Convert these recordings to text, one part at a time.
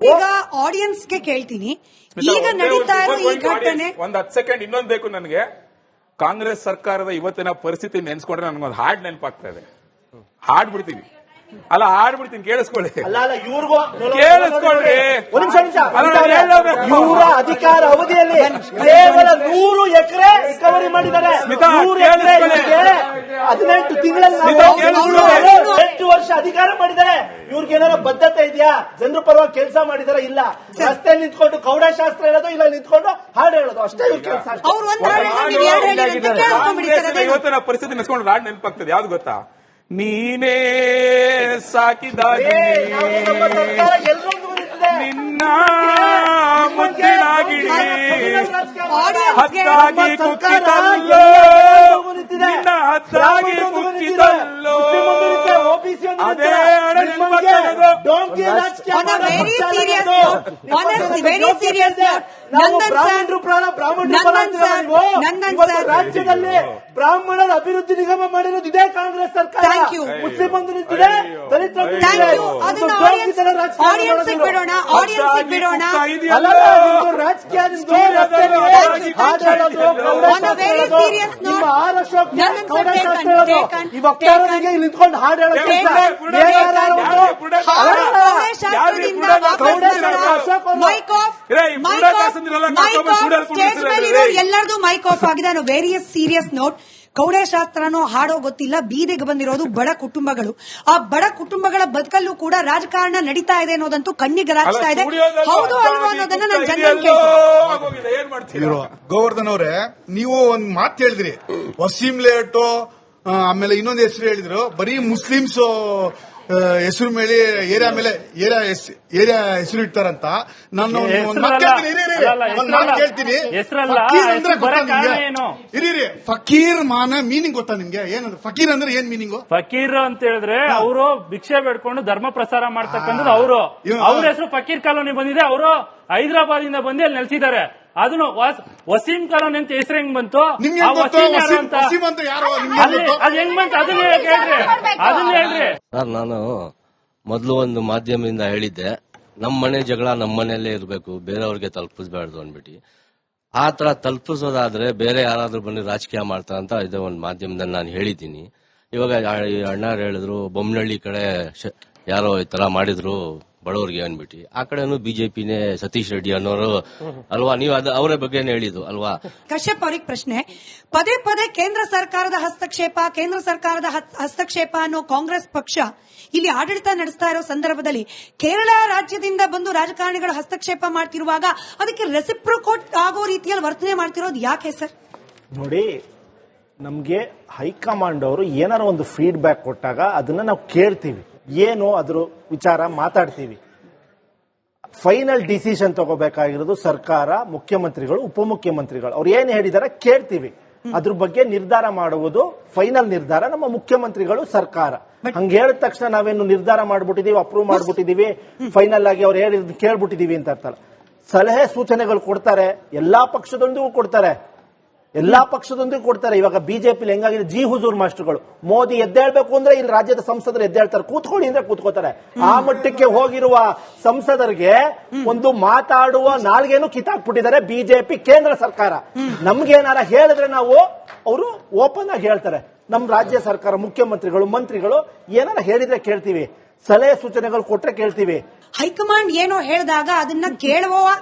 ಈಗ ಆಡಿಯನ್ಸ್ಗೆ ಕೇಳ್ತೀನಿ, ಈಗ ನಡೀತಾ ಇರೋ ಈ ಘಟನೆ ಒಂದ್ 10 ಸೆಕೆಂಡ್ ಇನ್ನೊಂದು ಬೇಕು ನನಗೆ. ಕಾಂಗ್ರೆಸ್ ಸರ್ಕಾರದ ಇವತ್ತಿನ ಪರಿಸ್ಥಿತಿ ನೆನ್ಸ್ಕೊಂಡ್ರೆ ನನಗೊಂದು ಹಾಡ್ ನೆನಪಾಗ್ತಾ ಇದೆ. ಹಾಡ್ಬಿಡ್ತೀನಿ, ಅಲ್ಲ ಹಾಡ್ಬಿಡ್ತೀನಿ, ಕೇಳಿಸ್ಕೊಳ್ಳಿ. ಕೇಳಿಸ್ಕೊಳ್ಳಿ. ಇವರ ಅಧಿಕಾರ ಅವಧಿಯಲ್ಲಿ ಕೇವಲ 100 ಎಕರೆ ರಿಕವರಿ ಮಾಡಿದ್ದಾರೆ. 18 ತಿಂಗಳಲ್ಲಿ 8 ವರ್ಷ ಅಧಿಕಾರ ಮಾಡಿದ್ದಾರೆ. ಇವ್ರಿಗೆ ಏನಾರ ಬದ್ಧತೆ ಇದೆಯಾ? ಜನರ ಪರವಾಗಿ ಕೆಲಸ ಮಾಡಿದಾರ? ಇಲ್ಲ. ರಸ್ತೆ ನಿಂತ್ಕೊಂಡು ಕೌಡಶಾಸ್ತ್ರ ಹೇಳೋದು, ಇಲ್ಲ ನಿಂತ್ಕೊಂಡು ಹಾಡು ಹೇಳೋದು, ಅಷ್ಟೇ ಇವ್ರ ಕೆಲಸ. ಇವತ್ತಿನ ಪರಿಸ್ಥಿತಿ ನೆನ್ಸ್ಕೊಂಡು ಹಾಡ್ ನೆನಪಾಗ್ತದೆ. ಯಾವ್ದು ಗೊತ್ತಾ? ನೀನೇ ಸಾಕಿದ ನಿನ್ನ ಮುದ್ದಿನಾಗಿಡಿ ಹತ್ತಾಗಿ ಕುಕ್ಕಿತಲ್ಲೋ, ನಿನ್ನ ಹತ್ತಾಗಿ ಕುಕ್ಕಿತಲ್ಲೋ, ಅದೇ ರಾಜ್ಯದಲ್ಲಿ ಬ್ರಾಹ್ಮಣರ ಅಭಿವೃದ್ಧಿ ನಿಗಮ ಮಾಡಿರೋದು ಇದೇ ಕಾಂಗ್ರೆಸ್ ಸರ್ಕಾರ. ಮುಸ್ಲಿಂ ಬಂಧು ನಿಂತಿದೆ, ದಲಿತ ಈ ವಕ್ತಾರರಿಗೆ ನಿಂತ್ಕೊಂಡು ಹಾಡು ಹೇಳೋ ಎಲ್ಲರದು ಮೈಕ್ ಆಫ್ ಆಗಿದೆ. Various serious note. ಕೌಡೆಶಾಸ್ತ್ರನೋ ಹಾಡೋ ಗೊತ್ತಿಲ್ಲ, ಬೀದಿಗೆ ಬಂದಿರೋದು ಬಡ ಕುಟುಂಬಗಳು. ಆ ಬಡ ಕುಟುಂಬಗಳ ಬದುಕಲ್ಲೂ ಕೂಡ ರಾಜಕಾರಣ ನಡೀತಾ ಇದೆ ಅನ್ನೋದಂತೂ ಕಣ್ಣಿಗೆ ರಾಚ್ತಾ ಇದೆ. ಹೌದು ಅಲ್ವಾ ಅನ್ನೋದನ್ನ ನಾನು ಜನರಿಗೆ ಗೋವರ್ಧನ್ ಅವರೇ, ನೀವು ಒಂದ್ ಮಾತು ಹೇಳಿದ್ರಿ, ವಸೀಂ ಲೇಔಟ್ ಆಮೇಲೆ ಇನ್ನೊಂದು ಹೆಸರು ಹೇಳಿದ್ರು, ಬರೀ ಮುಸ್ಲಿಮ್ಸ್ ಹೆಸರು ಮೇಲೆ ಏರಿಯಾ ಹೆಸರು ಇಡ್ತಾರಂತ. ನಾನು ಕೇಳ್ತೀನಿ, ಫಕೀರ್ ಮಾನ ಮೀನಿಂಗ್ ಗೊತ್ತಾ ನಿಮ್ಗೆ? ಏನಂದ್ರೆ ಫಕೀರ್ ಅಂದ್ರೆ ಏನ್ ಮೀನಿಂಗ್? ಫಕೀರ್ ಅಂತ ಹೇಳಿದ್ರೆ ಅವರು ಭಿಕ್ಷೆ ಬೇಡ್ಕೊಂಡು ಧರ್ಮ ಪ್ರಸಾರ ಮಾಡ್ತಕ್ಕಂಥದ್ದು. ಅವ್ರ ಹೆಸರು ಫಕೀರ್ ಕಾಲೋನಿ ಬಂದಿದೆ. ಅವರು ಹೈದರಾಬಾದ್ ಇಂದ ಬಂದು ಅಲ್ಲಿ ನೆಲೆಸಿದ್ದಾರೆ. ಅದನ್ನು ವಸೀಂ ಕಾಲೋನಿ ಅಂತ ಹೆಸರು ಹೆಂಗ್ ಬಂತು? ಅದ್ ಹೆಂಗ್ ಬಂತು? ಅದನ್ನ ಹೇಳ್ರಿ. ಸರ್, ನಾನು ಮೊದಲು ಒಂದು ಮಾಧ್ಯಮದಿಂದ ಹೇಳಿದ್ದೆ, ನಮ್ಮ ಮನೆ ಜಗಳ ನಮ್ಮ ಮನೆಯಲ್ಲೇ ಇರಬೇಕು, ಬೇರೆಯವ್ರಿಗೆ ತಲುಪಿಸಬಾರ್ದು ಅಂದ್ಬಿಟ್ಟು. ಆ ತರ ತಲುಪಿಸೋದಾದ್ರೆ ಬೇರೆ ಯಾರಾದ್ರೂ ಬಂದು ರಾಜಕೀಯ ಮಾಡ್ತಾ ಅಂತ ಇದೇ ಒಂದು ಮಾಧ್ಯಮದಲ್ಲಿ ನಾನು ಹೇಳಿದ್ದೀನಿ. ಇವಾಗ ಅಣ್ಣಾರು ಹೇಳಿದ್ರು, ಬೊಮ್ಮನಹಳ್ಳಿ ಕಡೆ ಯಾರೋ ಈ ತರ ಮಾಡಿದ್ರು ಬಡವರಿಗೆ ಅಂದ್ಬಿಟ್ಟು. ಆ ಕಡೆನೂ ಬಿಜೆಪಿನೇ ಸತೀಶ್ ರೆಡ್ಡಿ ಅನ್ನೋರು ಅಲ್ವಾ? ನೀವು ಅವರ ಬಗ್ಗೆ ಹೇಳಿದ್ದು ಅಲ್ವಾ? ಕಶ್ಯಪ್ ಅವ್ರಿಗೆ ಪ್ರಶ್ನೆ. ಪದೇ ಪದೇ ಕೇಂದ್ರ ಸರ್ಕಾರದ ಹಸ್ತಕ್ಷೇಪ ಅನ್ನೋ ಕಾಂಗ್ರೆಸ್ ಪಕ್ಷ ಇಲ್ಲಿ ಆಡಳಿತ ನಡೆಸ್ತಾ ಇರೋ ಸಂದರ್ಭದಲ್ಲಿ ಕೇರಳ ರಾಜ್ಯದಿಂದ ಬಂದು ರಾಜಕಾರಣಿಗಳು ಹಸ್ತಕ್ಷೇಪ ಮಾಡ್ತಿರುವಾಗ ಅದಕ್ಕೆ ರೆಸಿಪ್ರೋಕೇಟ್ ಆಗೋ ರೀತಿಯಲ್ಲಿ ವರ್ತನೆ ಮಾಡ್ತಿರೋದು ಯಾಕೆ ಸರ್? ನೋಡಿ, ನಮ್ಗೆ ಹೈಕಮಾಂಡ್ ಅವರು ಏನಾರ ಒಂದು ಫೀಡ್ಬ್ಯಾಕ್ ಕೊಟ್ಟಾಗ ಅದನ್ನ ನಾವು ಕೇಳ್ತೀವಿ, ಏನು ಅದ್ರ ವಿಚಾರ ಮಾತಾಡ್ತೀವಿ. ಫೈನಲ್ ಡಿಸಿಷನ್ ತಗೋಬೇಕಾಗಿರೋದು ಸರ್ಕಾರ, ಮುಖ್ಯಮಂತ್ರಿಗಳು, ಉಪಮುಖ್ಯಮಂತ್ರಿಗಳು. ಅವ್ರು ಏನ್ ಹೇಳಿದಾರೆ ಕೇಳ್ತೀವಿ. ಅದ್ರ ಬಗ್ಗೆ ನಿರ್ಧಾರ ಮಾಡುವುದು ಫೈನಲ್ ನಿರ್ಧಾರ ನಮ್ಮ ಮುಖ್ಯಮಂತ್ರಿಗಳು, ಸರ್ಕಾರ. ಹಂಗ ಹೇಳಿದ ತಕ್ಷಣ ನಾವೇನು ನಿರ್ಧಾರ ಮಾಡ್ಬಿಟ್ಟಿದೀವಿ, ಅಪ್ರೂವ್ ಮಾಡ್ಬಿಟ್ಟಿದೀವಿ, ಫೈನಲ್ ಆಗಿ ಅವ್ರು ಹೇಳಿದ್ ಕೇಳ್ಬಿಟ್ಟಿದೀವಿ ಅಂತ ಅರ್ಥ. ಸಲಹೆ ಸೂಚನೆಗಳು ಕೊಡ್ತಾರೆ, ಎಲ್ಲಾ ಪಕ್ಷದೊಂದಿಗೂ ಕೊಡ್ತಾರೆ. ಇವಾಗ ಬಿಜೆಪಿ ಹೆಂಗಾಗಿದೆ, ಜಿ ಹುಜೂರ್ ಮಾಸ್ಟರ್ಗಳು. ಮೋದಿ ಎದ್ದೇಳ್ಬೇಕು ಅಂದ್ರೆ ಇಲ್ಲಿ ರಾಜ್ಯದ ಸಂಸದರು ಎದ್ದೇಳ್ತಾರೆ, ಕೂತ್ಕೊಳ್ಳಿ ಅಂದ್ರೆ ಕೂತ್ಕೋತಾರೆ. ಆ ಮಟ್ಟಕ್ಕೆ ಹೋಗಿರುವ ಸಂಸದರಿಗೆ ಒಂದು ಮಾತಾಡುವ ನಾಲ್ಗೇನು ಕಿತ್ತಾಕ್ಬಿಟ್ಟಿದ್ದಾರೆ ಬಿಜೆಪಿ ಕೇಂದ್ರ ಸರ್ಕಾರ. ನಮ್ಗೇನಾರ ಹೇಳಿದ್ರೆ ನಾವು ಅವರು ಓಪನ್ ಆಗಿ ಹೇಳ್ತಾರೆ. ನಮ್ ರಾಜ್ಯ ಸರ್ಕಾರ, ಮುಖ್ಯಮಂತ್ರಿಗಳು, ಮಂತ್ರಿಗಳು ಏನಾರ ಹೇಳಿದ್ರೆ ಕೇಳ್ತೀವಿ, ಸಲಹೆ ಸೂಚನೆಗಳು ಕೊಟ್ರೆ ಕೇಳ್ತೀವಿ. ಹೈಕಮಾಂಡ್ ಏನೋ ಹೇಳಿದಾಗ ಅದನ್ನ ಕೇಳುವ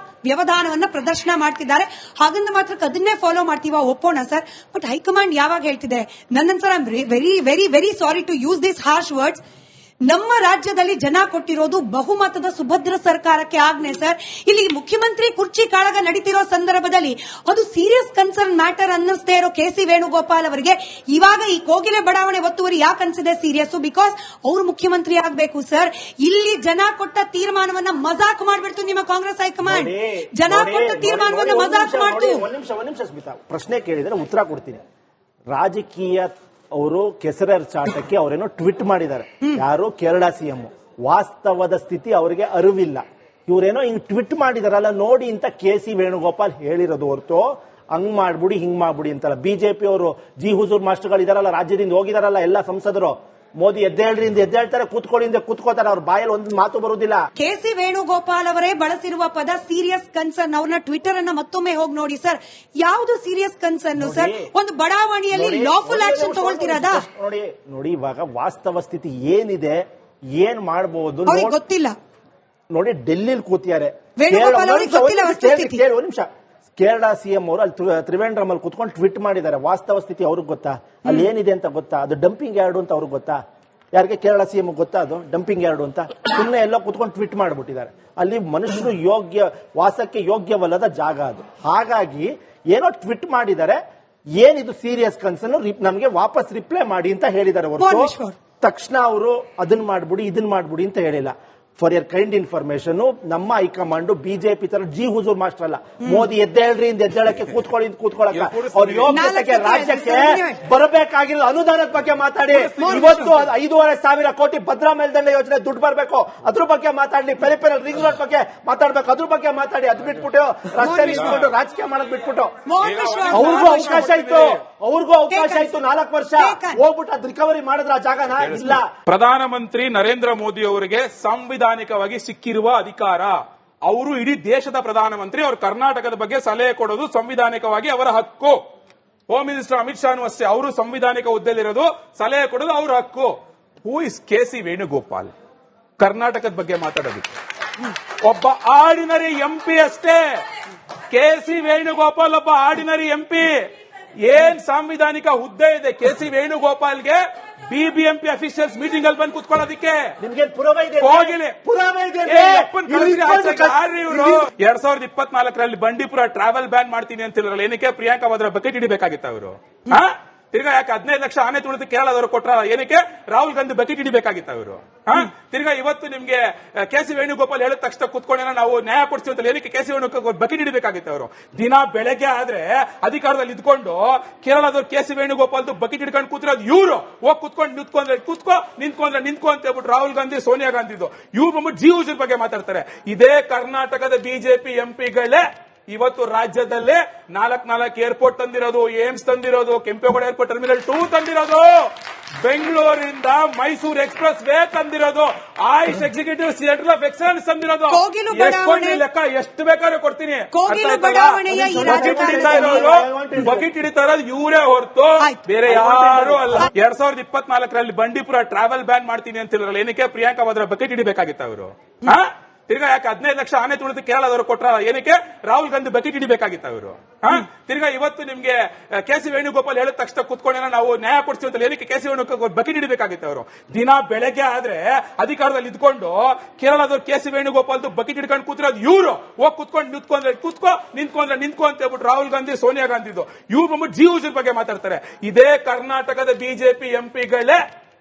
ವ್ಯವಧಾನವನ್ನ ಪ್ರದರ್ಶನ ಮಾಡ್ತಿದ್ದಾರೆ. ಹಾಗಂದ ಮಾತ್ರ ಅದನ್ನೇ ಫಾಲೋ ಮಾಡ್ತೀವ, ಒಪ್ಪೋಣ ಸರ್. ಬಟ್ ಹೈಕಮಾಂಡ್ ಯಾವಾಗ ಹೇಳ್ತಿದೆ, ನನ್ನನ್ಸರ್ I am very very very sorry to use this harsh words, ನಮ್ಮ ರಾಜ್ಯದಲ್ಲಿ ಜನ ಕೊಟ್ಟಿರೋದು ಬಹುಮತದ ಸುಭದ್ರ ಸರ್ಕಾರಕ್ಕೆ ಆಜ್ಞೆ ಸರ್. ಇಲ್ಲಿ ಮುಖ್ಯಮಂತ್ರಿ ಕುರ್ಚಿ ಕಾಳಗ ನಡೀತಿರೋ ಸಂದರ್ಭದಲ್ಲಿ ಅದು ಸೀರಿಯಸ್ ಕನ್ಸರ್ನ್ ಮ್ಯಾಟರ್ ಅನ್ನಿಸದೇ ಇರೋ ಕೆ.ಸಿ. ವೇಣುಗೋಪಾಲ್ ಅವರಿಗೆ ಇವಾಗ ಈ ಕೋಗಿಲೆ ಬಡಾವಣೆ ಒತ್ತುವರಿ ಯಾಕೆ ಅನ್ಸಿದೆ ಸೀರಿಯಸ್? ಬಿಕಾಸ್ ಅವರು ಮುಖ್ಯಮಂತ್ರಿ ಆಗಬೇಕು ಸರ್. ಇಲ್ಲಿ ಜನ ಕೊಟ್ಟ ತೀರ್ಮಾನವನ್ನ ಮಜಾಕ್ ಮಾಡ್ಬಿಡ್ತು ನಿಮ್ಮ ಕಾಂಗ್ರೆಸ್ ಹೈಕಮಾಂಡ್. ಜನ ಕೊಟ್ಟ ತೀರ್ಮಾನವನ್ನ ಮಜಾಕ್ ಮಾಡ್ತು. ಒಂದ್ ನಿಮಿಷ ಸ್ಮಿತಾ, ಪ್ರಶ್ನೆ ಕೇಳಿದ್ರೆ ಉತ್ತರ ಕೊಡ್ತೀನಿ. ರಾಜಕೀಯ ಅವರು ಕೆಸರೆರಚಾಟಕ್ಕೆ ಅವರೇನೋ ಟ್ವೀಟ್ ಮಾಡಿದ್ದಾರೆ, ಯಾರು ಕೇರಳ ಸಿಎಂ. ವಾಸ್ತವದ ಸ್ಥಿತಿ ಅವರಿಗೆ ಅರಿವಿಲ್ಲ. ಇವರೇನೋ ಹಿಂಗ್ ಟ್ವೀಟ್ ಮಾಡಿದಾರಲ್ಲ ನೋಡಿ ಅಂತ ಕೆ.ಸಿ. ವೇಣುಗೋಪಾಲ್ ಹೇಳಿರೋದು ಹೊರತು ಹಂಗ್ ಮಾಡ್ಬಿಡಿ ಹಿಂಗ್ ಮಾಡ್ಬಿಡಿ ಅಂತಲ್ಲ. ಬಿಜೆಪಿ ಅವರು ಜಿ ಹುಜೂರ್ ಮಾಸ್ಟರ್ಗಳು ಇದಾರಲ್ಲ, ರಾಜ್ಯದಿಂದ ಹೋಗಿದಾರಲ್ಲ ಎಲ್ಲ ಸಂಸದರು, ಮೋದಿ ಎದ್ದೇಳ್ತಾರೆ, ಕೂತ್ಕೊಳ್ಳಿಂದ ಕೂತ್ಕೋತಾರೆ, ಅವ್ರ ಬಾಯಲ್ಲಿ ಒಂದು ಮಾತು ಬರುವುದಿಲ್ಲ. ಕೆ.ಸಿ. ವೇಣುಗೋಪಾಲ್ ಅವರೇ ಬಳಸಿರುವ ಪದ ಸೀರಿಯಸ್ ಕನ್ಸರ್ನ್. ಅವ್ರನ್ನ ಟ್ವಿಟರ್ ಅನ್ನ ಮತ್ತೊಮ್ಮೆ ಹೋಗಿ ನೋಡಿ ಸರ್. ಯಾವುದು ಸೀರಿಯಸ್ ಕನ್ಸರ್ನ್ ಸರ್? ಒಂದು ಬಡಾವಣೆಯಲ್ಲಿ ಲಾಫುಲ್ ಆಕ್ಷನ್ ತಗೊಳ್ತಿರೋದಾ? ನೋಡಿ ಇವಾಗ ವಾಸ್ತವ ಸ್ಥಿತಿ ಏನಿದೆ, ಏನ್ ಮಾಡಬಹುದು ಅವ್ರಿಗೆ ಗೊತ್ತಿಲ್ಲ. ನೋಡಿ ಡೆಲ್ಲಿಲಿ ಕೂತಿದ್ದಾರೆ, ವೇಣುಗೋಪಾಲ್ ಅವರಿಗೆ ಗೊತ್ತಿಲ್ಲ ವಸ್ತುಸ್ಥಿತಿ. ಒಂದು ನಿಮಿಷ, ಕೇರಳ ಸಿಎಂ ಅವರು ಅಲ್ಲಿ ತ್ರಿವೇಂದ್ರಂ ಅಲ್ಲಿ ಕುತ್ಕೊಂಡು ಟ್ವೀಟ್ ಮಾಡಿದ್ದಾರೆ. ವಾಸ್ತವ ಸ್ಥಿತಿ ಅವ್ರಿಗೆ ಗೊತ್ತಾ? ಅಲ್ಲಿ ಏನಿದೆ ಅಂತ ಗೊತ್ತಾ? ಅದು ಡಂಪಿಂಗ್ ಯಾರ್ಡ್ ಅಂತ ಅವ್ರಿಗೆ ಗೊತ್ತಾ? ಯಾರಿಗೆ ಕೇರಳ ಸಿಎಂ ಗೊತ್ತಾ ಅದು ಡಂಪಿಂಗ್ ಯಾರ್ಡ್ ಅಂತ? ಸುಮ್ಮನೆ ಎಲ್ಲ ಕುತ್ಕೊಂಡು ಟ್ವೀಟ್ ಮಾಡಿಬಿಟ್ಟಿದ್ದಾರೆ. ಅಲ್ಲಿ ಮನುಷ್ಯರು ವಾಸಕ್ಕೆ ಯೋಗ್ಯವಲ್ಲದ ಜಾಗ ಅದು. ಹಾಗಾಗಿ ಏನೋ ಟ್ವೀಟ್ ಮಾಡಿದ್ದಾರೆ, ಏನಿದು ಸೀರಿಯಸ್ ಕನ್ಸರ್ನ್, ನಮಗೆ ವಾಪಸ್ ರಿಪ್ಲೈ ಮಾಡಿ ಅಂತ ಹೇಳಿದ್ದಾರೆ ಹೊರತು ತಕ್ಷಣ ಅವರು ಅದನ್ನ ಮಾಡ್ಬಿಡಿ ಇದನ್ನ ಮಾಡ್ಬಿಡಿ ಅಂತ ಹೇಳಿಲ್ಲ. ಫಾರ್ ಯರ್ ಕೈಂಡ್ ಇನ್ಫಾರ್ಮೇಶನ್, ನಮ್ಮ ಹೈಕಮಾಂಡ್ ಬಿಜೆಪಿ ತರ ಜಿ ಹುಜೂರ್ ಮಾಸ್ಟರ್ ಅಲ್ಲ. ಮೋದಿ ಎದ್ದೇಳಕ್ಕೆ ಕೂತ್ಕೊಳ್ಳಕ್ಕೆ ಅವ್ರ ಯೋಗ್ಯತೆಗೆ ರಾಜ್ಯಕ್ಕೆ ಬರಬೇಕಾಗಿರೋ ಅನುದಾನದ ಬಗ್ಗೆ ಮಾತಾಡಿ. ಇವತ್ತು 5,500 ಕೋಟಿ ಭದ್ರಾ ಮೇಲ್ದಂಡೆ ಯೋಜನೆ ದುಡ್ಡು ಬರಬೇಕು, ಅದ್ರ ಬಗ್ಗೆ ಮಾತಾಡಿ. ಪೆರಿಫೆರಲ್ ರಿಂಗ್ ರೋಡ್ ಬಗ್ಗೆ ಮಾತಾಡ್ಬೇಕು, ಅದ್ರ ಬಗ್ಗೆ ಮಾತಾಡಿ. ಅದ್ ಬಿಟ್ಬಿಟ್ಟು ರಸ್ತೆ ನಿಲ್ಸ್ಕೊಂಡು ರಾಜಕೀಯ ಮಾಡೋದ್ ಬಿಟ್ಬಿಟ್ಟು ಅವ್ರಿಗೂ ಅವಕಾಶ ಇತ್ತು 4 ವರ್ಷ ಹೋಗ್ಬಿಟ್ಟು ಅದ್ ರಿಕವರಿ ಮಾಡಿದ್ರ ಆ ಜಾಗನ ಇಲ್ಲ. ಪ್ರಧಾನಮಂತ್ರಿ ನರೇಂದ್ರ ಮೋದಿ ಅವರಿಗೆ ಸಂವಿಧಾನಿಕವಾಗಿ ಸಿಕ್ಕಿರುವ ಅಧಿಕಾರ. ಅವರು ಇಡೀ ದೇಶದ ಪ್ರಧಾನಮಂತ್ರಿ, ಅವರು ಕರ್ನಾಟಕದ ಬಗ್ಗೆ ಸಲಹೆ ಕೊಡೋದು ಸಂವಿಧಾನಿಕವಾಗಿ ಅವರ ಹಕ್ಕು. ಹೋಮ್ ಮಿನಿಸ್ಟರ್ ಅಮಿತ್ ಶಾನು ಅಷ್ಟೇ, ಅವರು ಸಂವಿಧಾನಿಕ ಹುದ್ದೆಯಲ್ಲಿರೋದು, ಸಲಹೆ ಕೊಡೋದು ಅವರ ಹಕ್ಕು. Who is KC. ವೇಣುಗೋಪಾಲ್ ಕರ್ನಾಟಕದ ಬಗ್ಗೆ ಮಾತಾಡೋದಕ್ಕೆ? ಒಬ್ಬ ಆರ್ಡಿನರಿ ಎಂಪಿ ಅಷ್ಟೇ. ಕೆ.ಸಿ. ವೇಣುಗೋಪಾಲ್ ಒಬ್ಬ ಆರ್ಡಿನರಿ ಎಂಪಿ. ಏನ್ ಸಾಂವಿಧಾನಿಕ ಹುದ್ದೆ ಇದೆ ಕೆ.ಸಿ. ವೇಣುಗೋಪಾಲ್ಗೆ? ಬಿಬಿಎಂಪಿ ಅಫಿಷಿಯಲ್ಸ್ ಮೀಟಿಂಗ್ ಅಲ್ಲಿ ಬಂದು ಕುತ್ಕೊಳ್ಳೋದಕ್ಕೆ ನಿಮ್ಗೆ ಪುರಾವೆ ಇದೆ? ಹೋಗಿಲಿ. 2024ರಲ್ಲಿ ಬಂಡೀಪುರ ಟ್ರಾವೆಲ್ ಬ್ಯಾನ್ ಮಾಡ್ತೀನಿ ಅಂತ ಹೇಳಿದ್ರಲ್ಲ, ಏನಕ್ಕೆ? ಪ್ರಿಯಾಂಕಾ ವಾದ್ರಾ ಬಕೆಟ್ ಹಿಡಿಬೇಕಾಗಿತ್ತ ಅವರು? ತಿರ್ಗಾ ಯಾಕೆ 15 ಲಕ್ಷ ಆನೆ ತುಳಿದು ಕೇರಳದವರು ಕೊಟ್ರ? ಏನಕ್ಕೆ? ರಾಹುಲ್ ಗಾಂಧಿ ಬಕೆಟ್ ಹಿಡಿಬೇಕಾಗಿತ್ತ ಅವರು? ತಿರ್ಗಾ ಇವತ್ತು ನಿಮ್ಗೆ ಕೆ.ಸಿ. ವೇಣುಗೋಪಾಲ್ ಹೇಳಿದ ತಕ್ಷಣ ಕುತ್ಕೊಂಡ ನಾವು ನ್ಯಾಯ ಕೊಡ್ತೀವಿ ಅಂತ ಏನಕ್ಕೆ ಕೆ.ಸಿ. ವೇಣುಗೋಪಾಲ್ ಬಕೆಟ್ ಹಿಡಿಬೇಕಾಗಿತ್ತ ಅವರು? ದಿನ ಬೆಳಗ್ಗೆ ಆದ್ರೆ ಅಧಿಕಾರದಲ್ಲಿ ಇದ್ಕೊಂಡು ಕೇರಳದವ್ರು ಕೆ.ಸಿ. ವೇಣುಗೋಪಾಲ್ದು ಬಕೆಟ್ ಹಿಡ್ಕೊಂಡು ಕೂತಿರೋದು ಇವರು. ಹೋಗಿ ಕುತ್ಕೊಂಡು ನಿಂತ್ಕೊ ಅಂತ ಹೇಳ್ಬಿಟ್ಟು ರಾಹುಲ್ ಗಾಂಧಿ, ಸೋನಿಯಾ ಗಾಂಧಿದು ಇವ್ರು ಬಂದ್ಬಿಟ್ಟು ಜಿ ಹುಜೂರ್ ಬಗ್ಗೆ ಮಾತಾಡ್ತಾರೆ. ಇದೇ ಕರ್ನಾಟಕದ ಬಿಜೆಪಿ ಎಂಪಿಗಳೇ ಇವತ್ತು ರಾಜ್ಯದಲ್ಲೇ 4 ಏರ್ಪೋರ್ಟ್ ತಂದಿರೋದು, ಏಮ್ಸ್ ತಂದಿರೋದು, ಕೆಂಪೇಗೌಡ ಏರ್ಪೋರ್ಟ್ ಟರ್ಮಿನಲ್ 2 ತಂದಿರೋದು, ಬೆಂಗಳೂರಿಂದ ಮೈಸೂರು ಎಕ್ಸ್ಪ್ರೆಸ್ ವೇ ತಂದಿರೋದು, Ayush executive centre of excellence ತಂದಿರೋದು. ಲೆಕ್ಕ ಎಷ್ಟು ಬೇಕಾದ್ರೂ ಕೊಡ್ತೀನಿ. ಬಕೆಟ್ ಹಿಡಿತಾ ಇರೋದು ಇವರೇ ಹೊರತು ಬೇರೆ ಯಾರು ಅಲ್ಲ. 2024ರಲ್ಲಿ ಬಂಡೀಪುರ ಟ್ರಾವೆಲ್ ಬ್ಯಾನ್ ಮಾಡ್ತೀನಿ ಅಂತ ಹೇಳಿದ್ರಲ್ಲ, ಏನಕ್ಕೆ? ಪ್ರಿಯಾಂಕಾ ವಾದ್ರಾ ಬಕೆಟ್ ಹಿಡಿಬೇಕಾಗಿತ್ತ ಅವರು? ತಿರ್ಗಾ ಯಾಕೆ 15 ಲಕ್ಷ ಆನೆ ತುಳಿದು ಕೇರಳದವರು ಕೊಟ್ರ? ಏನಕ್ಕೆ? ರಾಹುಲ್ ಗಾಂಧಿ ಬಕೆಟ್ ಹಿಡಿಬೇಕಾಗಿತ್ತ ಅವರು? ತಿರ್ಗಾ ಇವತ್ತು ನಿಮ್ಗೆ ಕೆ.ಸಿ. ವೇಣುಗೋಪಾಲ್ ಹೇಳಿದ ತಕ್ಷಣ ಕುತ್ಕೊಂಡ ನಾವು ನ್ಯಾಯ ಕೊಡ್ತೀವಿ ಅಂತ ಏನಕ್ಕೆ ಕೆ.ಸಿ. ವೇಣುಗೋಪಾಲ್ ಬಕೆಟ್ ಹಿಡಿಬೇಕಾಗಿತ್ತ ಅವರು? ದಿನ ಬೆಳಗ್ಗೆ ಆದ್ರೆ ಅಧಿಕಾರದಲ್ಲಿ ಇದ್ಕೊಂಡು ಕೇರಳದವ್ರು ಕೆ.ಸಿ. ವೇಣುಗೋಪಾಲ್ದು ಬಕೆಟ್ ಹಿಡ್ಕೊಂಡು ಕೂತಿರೋದು ಇವರು. ಹೋಗಿ ನಿಂತ್ಕೊ ಅಂತ ಹೇಳ್ಬಿಟ್ಟು ರಾಹುಲ್ ಗಾಂಧಿ, ಸೋನಿಯಾ ಗಾಂಧಿದು ಇವ್ರು ಬಂದ್ಬಿಟ್ಟು ಜಿ ಹುಜೂರ್ ಬಗ್ಗೆ ಮಾತಾಡ್ತಾರೆ. ಇದೇ ಕರ್ನಾಟಕದ ಬಿಜೆಪಿ ಎಂಪಿಗಳೇ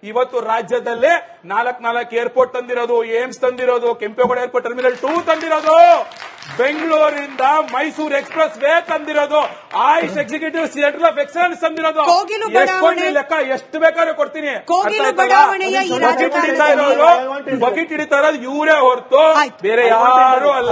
ಇವತ್ತು ರಾಜ್ಯದಲ್ಲೇ 4 ಏರ್ಪೋರ್ಟ್ ತಂದಿರೋದು, ಏಮ್ಸ್ ತಂದಿರೋದು, ಕೆಂಪೇಗೌಡ ಏರ್ಪೋರ್ಟ್ ಟರ್ಮಿನಲ್ 2 ತಂದಿರೋದು, ಬೆಂಗಳೂರಿಂದ ಮೈಸೂರು ಎಕ್ಸ್ಪ್ರೆಸ್ ವೇ ತಂದಿರೋದು, Ayush executive centre of excellence ತಂದಿರೋದು. ಲೆಕ್ಕ ಎಷ್ಟು ಬೇಕಾದ್ರೂ ಕೊಡ್ತೀನಿ. ಬಕೆಟ್ ಹಿಡಿತಾ ಇರೋದು ಇವರೇ ಹೊರತು ಬೇರೆ ಯಾರು ಅಲ್ಲ.